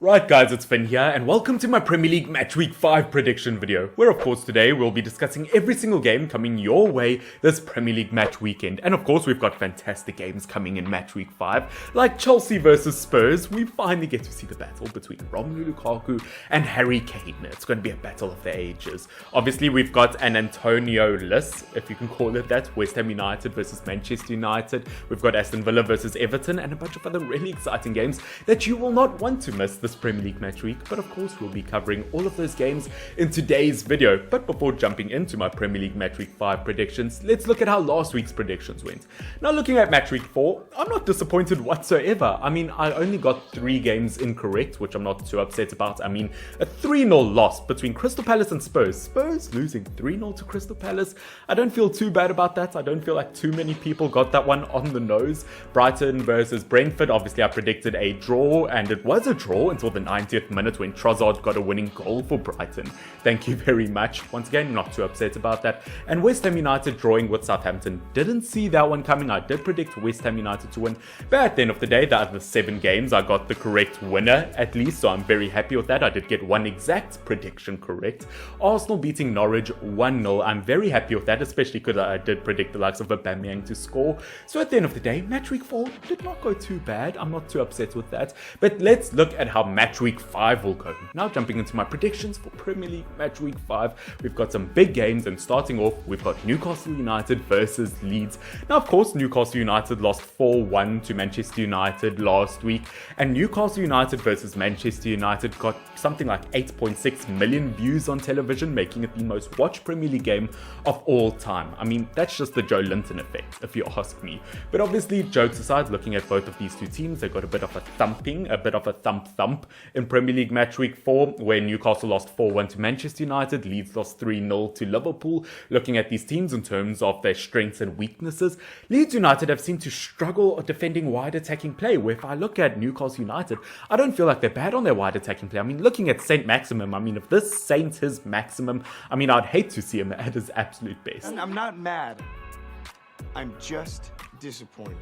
Right guys, it's Finn here and welcome to my Premier League Match Week 5 prediction video, where of course today we'll be discussing every single game coming your way this Premier League match weekend. And of course we've got fantastic games coming in Match Week 5, like Chelsea versus Spurs. We finally get to see the battle between Ronaldo, Lukaku and Harry Kane. It's going to be a battle of the ages. Obviously we've got an Antonio list, if you can call it that, West Ham United versus Manchester United. We've got Aston Villa versus Everton and a bunch of other really exciting games that you will not want to miss this Premier League match week, but of course we'll be covering all of those games in today's video. But before jumping into my Premier League match week 5 predictions, let's look at how last week's predictions went. Now looking at match week 4, I'm not disappointed whatsoever. I mean, I only got 3 games incorrect, which I'm not too upset about. I mean, a 3-0 loss between Crystal Palace and Spurs. Spurs losing 3-0 to Crystal Palace. I don't feel too bad about that. I don't feel like too many people got that one on the nose. Brighton versus Brentford, obviously I predicted a draw, and it was a draw until the 90th minute when Trossard got a winning goal for Brighton. Thank you very much. Once again, not too upset about that. And West Ham United drawing with Southampton. Didn't see that one coming. I did predict West Ham United to win, but at the end of the day, the other 7 games, I got the correct winner at least, so I'm very happy with that. I did get one exact prediction correct. Arsenal beating Norwich 1-0. I'm very happy with that, especially because I did predict the likes of Aubameyang to score. So at the end of the day, match week 4 did not go too bad. I'm not too upset with that. But let's look at how match week 5 will go. Now jumping into my predictions for Premier League match week 5, we've got some big games, and starting off, we've got Newcastle United versus Leeds. Now of course, Newcastle United lost 4-1 to Manchester United last week, and Newcastle United versus Manchester United got something like 8.6 million views on television, making it the most watched Premier League game of all time. I mean, that's just the Joe Linton effect, if you ask me. But obviously, jokes aside, looking at both of these two teams, they got a bit of a thumping, a bit of a thump in Premier League match week 4, where Newcastle lost 4-1 to Manchester United, Leeds lost 3-0 to Liverpool. Looking at these teams in terms of their strengths and weaknesses, Leeds United have seemed to struggle defending wide attacking play, where if I look at Newcastle United, I don't feel like they're bad on their wide attacking play. I mean, looking at Saint Maximum, I mean, if this Saint is Maximum, I mean, I'd hate to see him at his absolute best. I'm not mad. I'm just disappointed.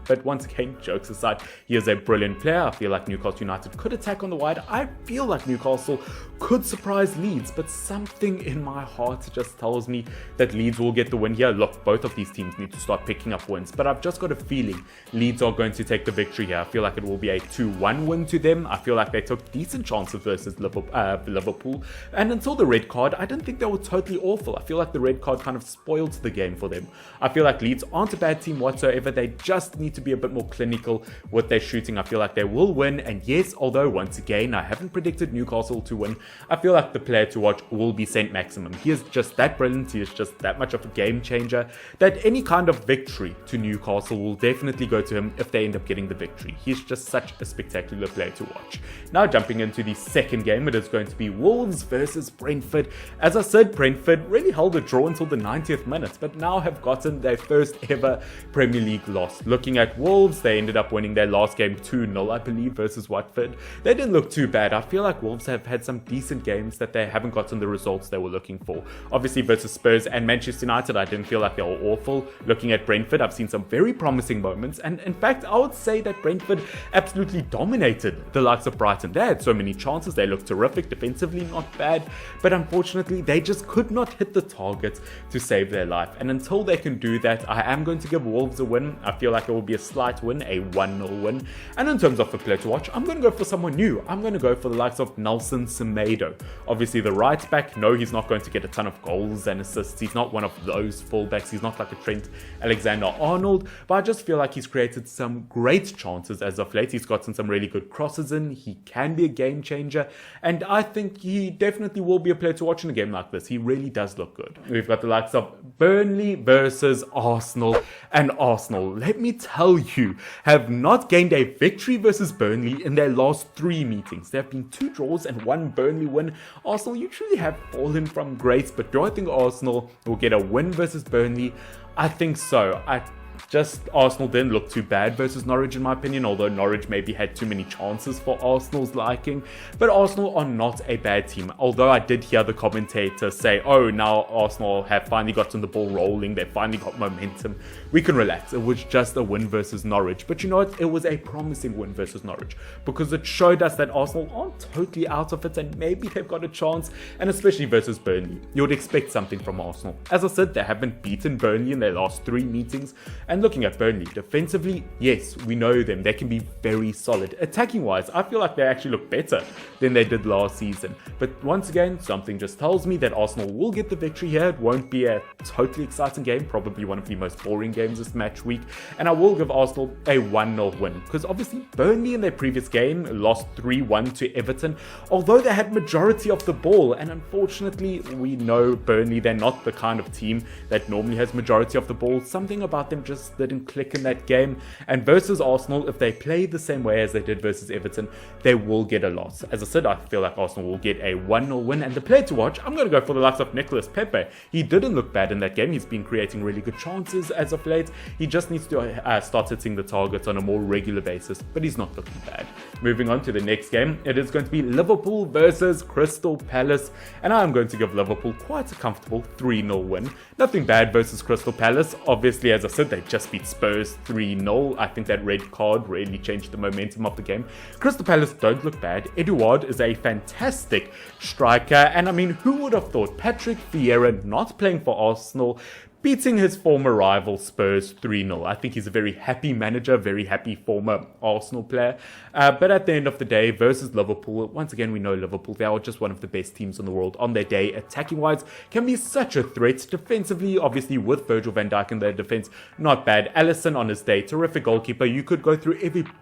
But once again, jokes aside, he is a brilliant player. I feel like Newcastle United could attack on the wide. I feel like Newcastle could surprise Leeds, but something in my heart just tells me that Leeds will get the win here. Look, both of these teams need to start picking up wins, but I've just got a feeling Leeds are going to take the victory here. I feel like it will be a 2-1 win to them. I feel like they took decent chances versus Liverpool, and until the red card, I didn't think they were totally awful. I feel like the red card kind of spoiled the game for them. I feel like Leeds aren't a bad team whatsoever. They just need to be a bit more clinical with their shooting. I feel like they will win, and yes, although once again I haven't predicted Newcastle to win, I feel like the player to watch will be Saint Maximum. He is just that brilliant, he is just that much of a game changer, that any kind of victory to Newcastle will definitely go to him if they end up getting the victory. He's just such a spectacular player to watch. Now jumping into the second game, it is going to be Wolves versus Brentford. As I said, Brentford really held a draw until the 90th minute, but now have gotten their first ever Premier League loss. Looking at Wolves, they ended up winning their last game 2-0, I believe, versus Watford. They didn't look too bad. I feel like Wolves have had some decent games that they haven't gotten the results they were looking for. Obviously versus Spurs and Manchester United, I didn't feel like they were awful. Looking at Brentford, I've seen some very promising moments, and in fact I would say that Brentford absolutely dominated the likes of Brighton. They had so many chances, they looked terrific, defensively not bad, but unfortunately they just could not hit the target to save their life. And until they can do that, I am going to give Wolves a win. I feel like it will be a slight win, a 1-0 win. And in terms of a player to watch, I'm going to go for someone new. I'm going to go for the likes of Nelson Semedo. Obviously the right back, no, he's not going to get a ton of goals and assists. He's not one of those fullbacks. He's not like a Trent Alexander-Arnold, but I just feel like he's created some great chances as of late. He's gotten some really good crosses in. He can be a game changer, and I think he definitely will be a player to watch in a game like this. He really does look good. We've got the likes of Burnley versus Arsenal, and Arsenal, let me tell you, have not gained a victory versus Burnley in their last 3 meetings. There have been 2 draws and 1 Burnley win. Arsenal, you truly have fallen from grace, but do I think Arsenal will get a win versus Burnley? I think so. I just Arsenal didn't look too bad versus Norwich in my opinion, although Norwich maybe had too many chances for Arsenal's liking. But Arsenal are not a bad team, although I did hear the commentator say, oh, now Arsenal have finally gotten the ball rolling, they finally got momentum, we can relax. It was just a win versus Norwich. But you know what, it was a promising win versus Norwich, because it showed us that Arsenal aren't totally out of it and maybe they've got a chance, and especially versus Burnley, you would expect something from Arsenal. As I said, they haven't beaten Burnley in their last 3 meetings, and looking at Burnley defensively, yes, we know them, they can be very solid. Attacking wise, I feel like they actually look better than they did last season. But once again, something just tells me that Arsenal will get the victory here. It won't be a totally exciting game, probably one of the most boring games this match week, and I will give Arsenal a 1-0 win, because obviously Burnley in their previous game lost 3-1 to Everton, although they had majority of the ball, and unfortunately we know Burnley, they're not the kind of team that normally has majority of the ball. Something about them just didn't click in that game, and versus Arsenal, if they play the same way as they did versus Everton, they will get a loss. As I said, I feel like Arsenal will get a 1-0 win, and the player to watch, I'm going to go for the likes of Nicolas Pepe. He didn't look bad in that game, he's been creating really good chances as of late. He just needs to start hitting the targets on a more regular basis, but he's not looking bad. Moving on to the next game, it is going to be Liverpool versus Crystal Palace, and I'm going to give Liverpool quite a comfortable 3-0 win. Nothing bad versus Crystal Palace. Obviously, as I said, they just beat Spurs 3-0. I think that red card really changed the momentum of the game. Crystal Palace don't look bad. Eduard is a fantastic striker, and I mean, who would have thought Patrick Vieira not playing for Arsenal, beating his former rival Spurs 3-0. I think he's a very happy manager, very happy former Arsenal player. But at the end of the day, versus Liverpool, once again, we know Liverpool, they are just one of the best teams in the world on their day. Attacking-wise, can be such a threat. Defensively, obviously, with Virgil van Dijk in their defense, not bad. Alisson on his day, terrific goalkeeper. You could go through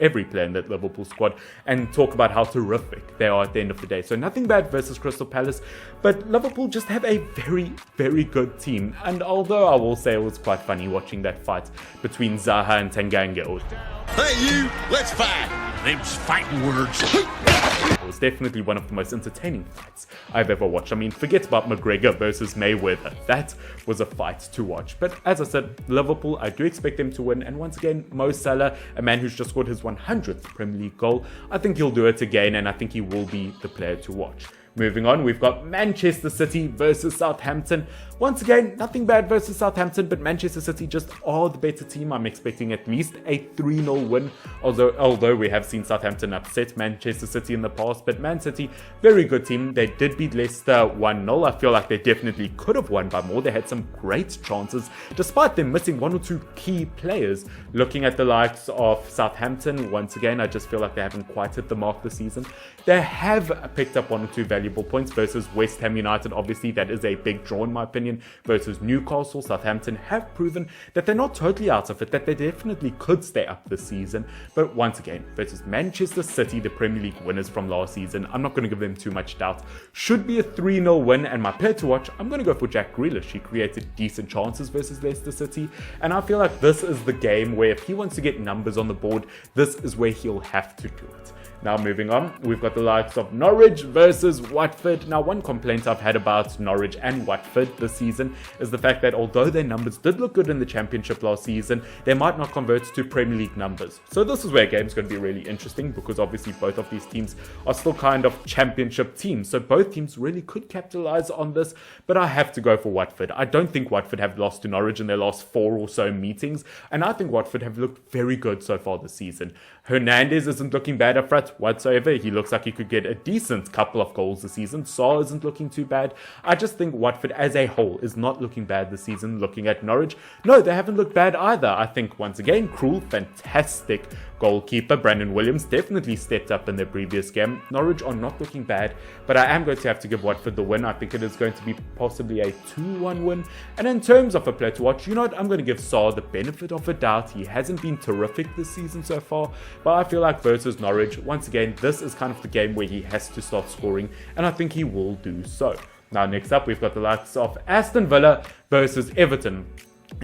every player in that Liverpool squad and talk about how terrific they are at the end of the day. So nothing bad versus Crystal Palace, but Liverpool just have a very, very good team. And although I will say it was quite funny watching that fight between Zaha and Tanganga. Hey you, let's fight! Them's fighting words. It was definitely one of the most entertaining fights I've ever watched. I mean, forget about McGregor versus Mayweather. That was a fight to watch. But as I said, Liverpool, I do expect them to win. And once again, Mo Salah, a man who's just scored his 100th Premier League goal, I think he'll do it again, and I think he will be the player to watch. Moving on, we've got Manchester City versus Southampton. Once again, nothing bad versus Southampton, but Manchester City just are the better team. I'm expecting at least a 3-0 win, although we have seen Southampton upset Manchester City in the past. But Man City, very good team. They did beat Leicester 1-0. I feel like they definitely could have won by more. They had some great chances, despite them missing 1 or 2 key players. Looking at the likes of Southampton, once again, I just feel like they haven't quite hit the mark this season. They have picked up 1 or 2 valuable points versus West Ham United. Obviously, that is a big draw in my opinion. Versus Newcastle, Southampton have proven that they're not totally out of it, that they definitely could stay up this season. But once again, versus Manchester City, the Premier League winners from last season, I'm not going to give them too much doubt. Should be a 3-0 win, and my player to watch, I'm going to go for Jack Grealish. He created decent chances versus Leicester City, and I feel like this is the game where if he wants to get numbers on the board, this is where he'll have to do it. Now moving on, we've got the likes of Norwich versus Watford. Now one complaint I've had about Norwich and Watford this season is the fact that although their numbers did look good in the Championship last season, they might not convert to Premier League numbers. So this is where a game's going to be really interesting, because obviously both of these teams are still kind of Championship teams. So both teams really could capitalize on this, but I have to go for Watford. I don't think Watford have lost to Norwich in their last 4 or so meetings, and I think Watford have looked very good so far this season. Hernandez isn't looking bad up front whatsoever. He looks like he could get a decent couple of goals this season. Saul isn't looking too bad. I just think Watford as a whole is not looking bad this season. Looking at Norwich, no, they haven't looked bad either. I think once again, Krul, fantastic goalkeeper. Brandon Williams definitely stepped up in their previous game. Norwich are not looking bad, but I am going to have to give Watford the win. I think it is going to be possibly a 2-1 win. And in terms of a player to watch, you know what, I'm going to give Saul the benefit of a doubt. He hasn't been terrific this season so far, but I feel like versus Norwich, once again, this is kind of the game where he has to start scoring, and I think he will do so. Now next up, we've got the likes of Aston Villa versus Everton.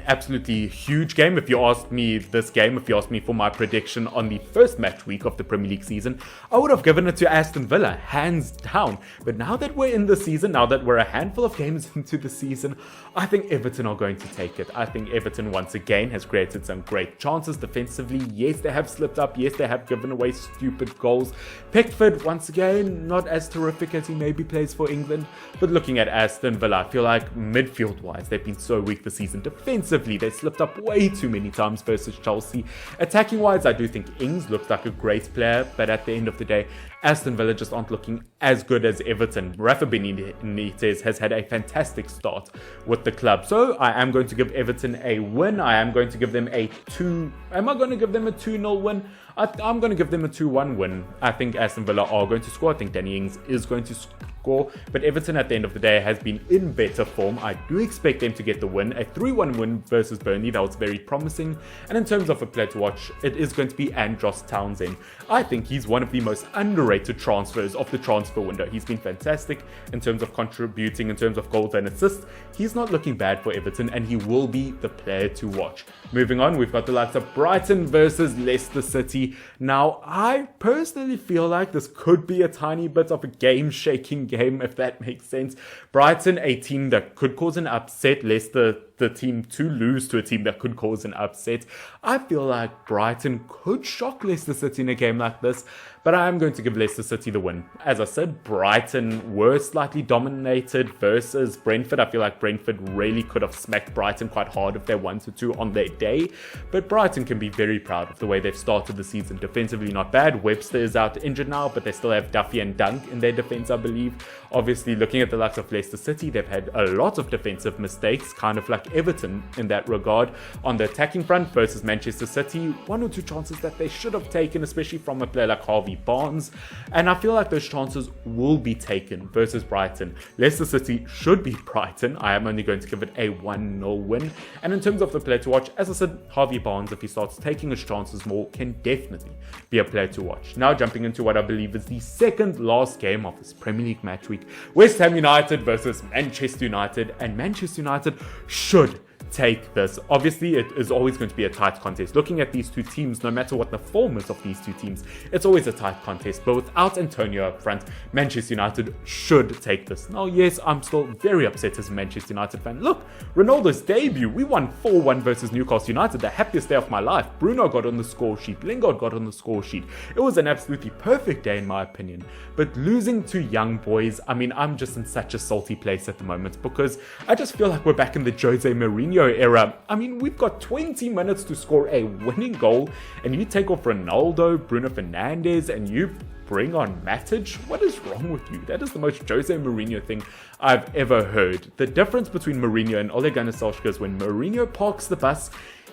Absolutely huge game. If you asked me for my prediction on the first match week of the Premier League season, I would have given it to Aston Villa, hands down. But now that we're in the season, now that we're a handful of games into the season, I think Everton are going to take it. I think Everton once again has created some great chances defensively. Yes, they have slipped up. Yes, they have given away stupid goals. Pickford, once again, not as terrific as he maybe plays for England. But looking at Aston Villa, I feel like midfield-wise, they've been so weak this season. Defensively, they slipped up way too many times versus Chelsea. Attacking-wise, I do think Ings looks like a great player, but at the end of the day, Aston Villa just aren't looking as good as Everton. Rafa Benitez has had a fantastic start with the club. So I am going to give Everton a win. I am going to give them a 2... Am I going to give them a 2-0 win? I'm going to give them a 2-1 win. I think Aston Villa are going to score. I think Danny Ings is going to score. But Everton at the end of the day has been in better form. I do expect them to get the win. A 3-1 win versus Burnley. That was very promising. And in terms of a player to watch, it is going to be Andros Townsend. I think he's one of the most underrated transfers of the transfer window. He's been fantastic in terms of contributing, in terms of goals and assists. He's not looking bad for Everton, and he will be the player to watch. Moving on, we've got the likes of Brighton versus Leicester City. Now, I personally feel like this could be a tiny bit of a game-shaking game, if that makes sense. Brighton, a team that could cause an upset. Leicester, the team to lose to a team that could cause an upset. I feel like Brighton could shock Leicester City in a game like this, but I am going to give Leicester City the win. As I said, Brighton were slightly dominated versus Brentford. I feel like Brentford really could have smacked Brighton quite hard if they wanted to on their day, but Brighton can be very proud of the way they've started the season. Defensively not bad. Webster is out injured now, but they still have Duffy and Dunk in their defense, I believe. Obviously, looking at the likes of Leicester City, they've had a lot of defensive mistakes, kind of like Everton in that regard. On the attacking front versus Manchester City, 1 or 2 chances that they should have taken, especially from a player like Harvey Barnes, and I feel like those chances will be taken versus Brighton. Leicester City should beat Brighton. I am only going to give it a 1-0 win. And in terms of the player to watch, as I said, Harvey Barnes, if he starts taking his chances more, can definitely be a player to watch. Now jumping into what I believe is the second last game of this Premier League match week, West Ham United versus Manchester United, and Manchester United should take this. Obviously, it is always going to be a tight contest. Looking at these two teams, no matter what the form is of these two teams, it's always a tight contest. But without Antonio up front, Manchester United should take this. Now, yes, I'm still very upset as a Manchester United fan. Look, Ronaldo's debut, we won 4-1 versus Newcastle United, the happiest day of my life. Bruno got on the score sheet, Lingard got on the score sheet. It was an absolutely perfect day in my opinion. But losing to young boys, I mean, I'm just in such a salty place at the moment because I just feel like we're back in the Jose Mourinho era. I mean, we've got 20 minutes to score a winning goal, and you take off Ronaldo, Bruno Fernandes, and you bring on Matic? What is wrong with you? That is the most Jose Mourinho thing I've ever heard. The difference between Mourinho and Ole Gunnar Solskjaer is when Mourinho parks the bus,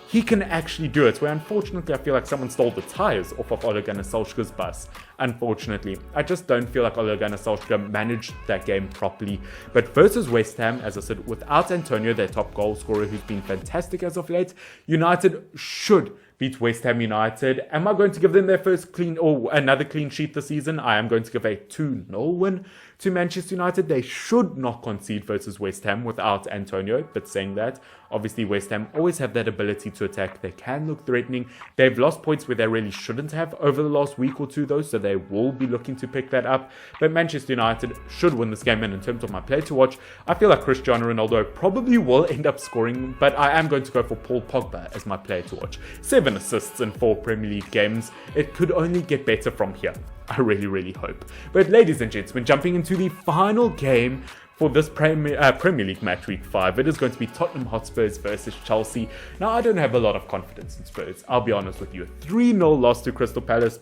he can actually do it, where unfortunately I feel like someone stole the tyres off of Ole Gunnar Solskjaer's bus. Unfortunately, I just don't feel like Ole Gunnar Solskjaer managed that game properly. But versus West Ham, as I said, without Antonio, their top goal scorer who's been fantastic as of late, United should beat West Ham United. Am I going to give them their first clean or another clean sheet this season? I am going to give a 2-0 win to Manchester United. They should not concede versus West Ham without Antonio. But saying that, obviously West Ham always have that ability to attack. They can look threatening. They've lost points where they really shouldn't have over the last week or two though, so they will be looking to pick that up. But Manchester United should win this game, and in terms of my play to watch, I feel like Cristiano Ronaldo probably will end up scoring, but I am going to go for Paul Pogba as my player to watch. 7 assists in 4 Premier League games. It could only get better from here. I really hope. But ladies and gentlemen, jumping into the final game for this Premier League match week 5, it is going to be Tottenham Hotspurs versus Chelsea. Now, I don't have a lot of confidence in Spurs, I'll be honest with you. A 3-0 loss to Crystal Palace.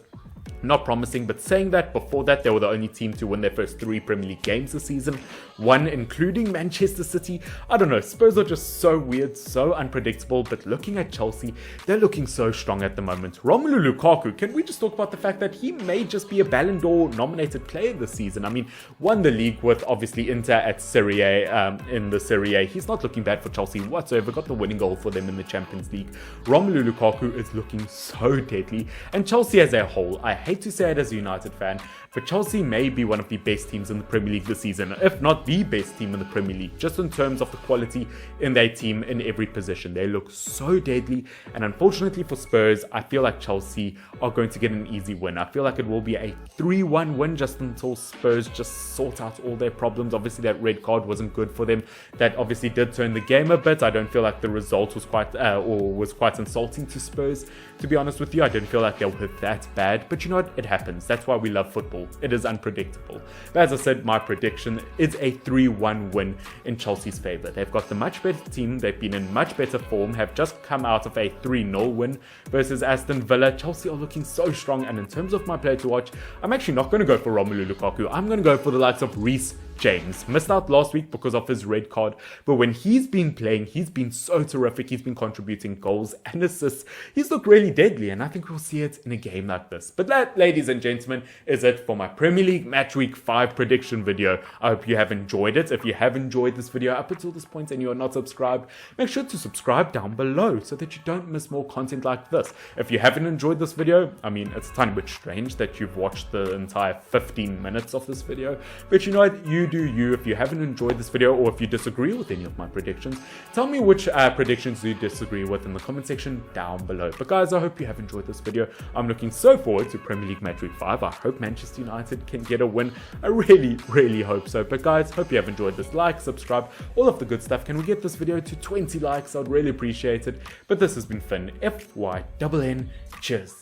Not promising, but saying that, before that they were the only team to win their first 3 Premier League games this season, 1 including Manchester City. I don't know, Spurs are just so weird, so unpredictable, but looking at Chelsea, they're looking so strong at the moment. Romelu Lukaku, can we just talk about the fact that he may just be a Ballon d'Or nominated player this season? I mean, won the league with obviously Inter at Serie A, in the Serie A. He's not looking bad for Chelsea whatsoever, got the winning goal for them in the Champions League. Romelu Lukaku is looking so deadly, and Chelsea as a whole, I hate to say it as a United fan, but Chelsea may be one of the best teams in the Premier League this season, if not the best team in the Premier League, just in terms of the quality in their team in every position. They look so deadly, and unfortunately for Spurs, I feel like Chelsea are going to get an easy win. I feel like it will be a 3-1 win just until Spurs just sort out all their problems. Obviously, that red card wasn't good for them. That obviously did turn the game a bit. I don't feel like the result was quite insulting to Spurs. To be honest with you, I didn't feel like they were that bad, but you know what? It happens. That's why we love football. It is unpredictable. But as I said, my prediction is a 3-1 win in Chelsea's favour. They've got the much better team. They've been in much better form, have just come out of a 3-0 win versus Aston Villa. Chelsea are looking so strong, and in terms of my player to watch, I'm actually not going to go for Romelu Lukaku. I'm going to go for the likes of Reece James. Missed out last week because of his red card, but when he's been playing, he's been so terrific. He's been contributing goals and assists. He's looked really deadly, and I think we'll see it in a game like this. But that, ladies and gentlemen, is it for my Premier League Match Week 5 prediction video. I hope you have enjoyed it. If you have enjoyed this video up until this point and you are not subscribed, make sure to subscribe down below so that you don't miss more content like this. If you haven't enjoyed this video, I mean, it's a tiny bit strange that you've watched the entire 15 minutes of this video, but you know what? You do you. If you haven't enjoyed this video, or if you disagree with any of my predictions, tell me which predictions you disagree with in the comment section down below. But guys, I hope you have enjoyed this video. I'm looking so forward to Premier League Match Week 5. I hope Manchester United can get a win. I really hope so. But guys, hope you have enjoyed this. Like, subscribe, all of the good stuff. Can we get this video to 20 likes? I'd really appreciate it. But this has been Finn, FYNN. Cheers.